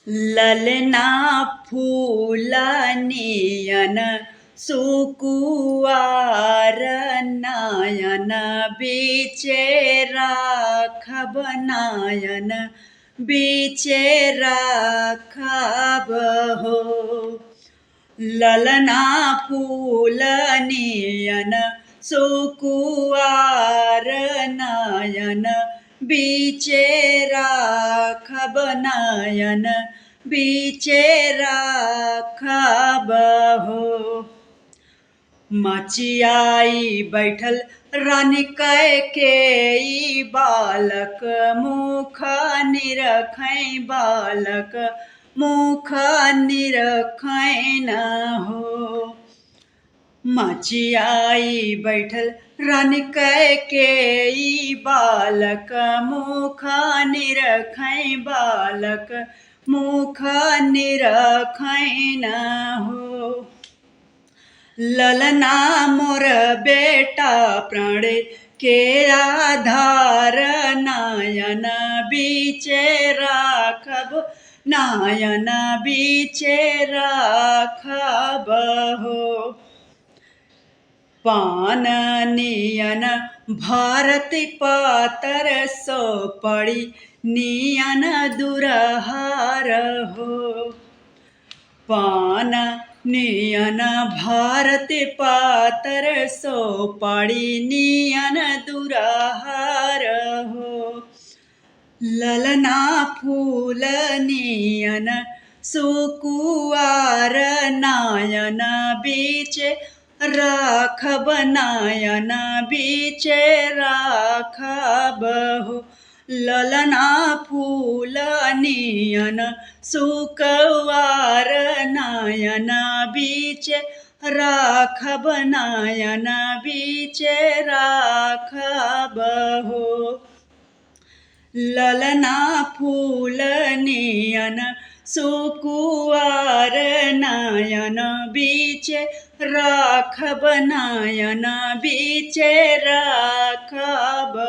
ललना फूलनियन सुकुवार नयन बीचे राखब नयन बीचे राखब हो। ललना फूलनियन सुकुवार नयन बीचे राखब नयन बीचे राखब हो। मचियाई बैठल रानी कैकेयी बालक मुख निरखै बालक मुख निरखै न हो। मचियाई बैठल रानी कैकेयी बालक मुख निरखै बालक मुख निरखै न हो। ललना मोर बेटा प्राण के आधार नयन बीचे राखब नयन बीचे राखब हो। पान नियन भारती पातर सोपड़ी नियन दुरहार हो। पान नियन भारती पातर सोपड़ी नियन दुरहार हो। ललना फूल नियन सुकुवार नयन बीचे राखब नयन बीचे राखब हो। ललना फूल नियन सुकुवार नयन बीचे राखब नयन बीचे राखब हो। ललना फूल नियन सुकुवार नयन बीचे राखब नयन बीचे राखब।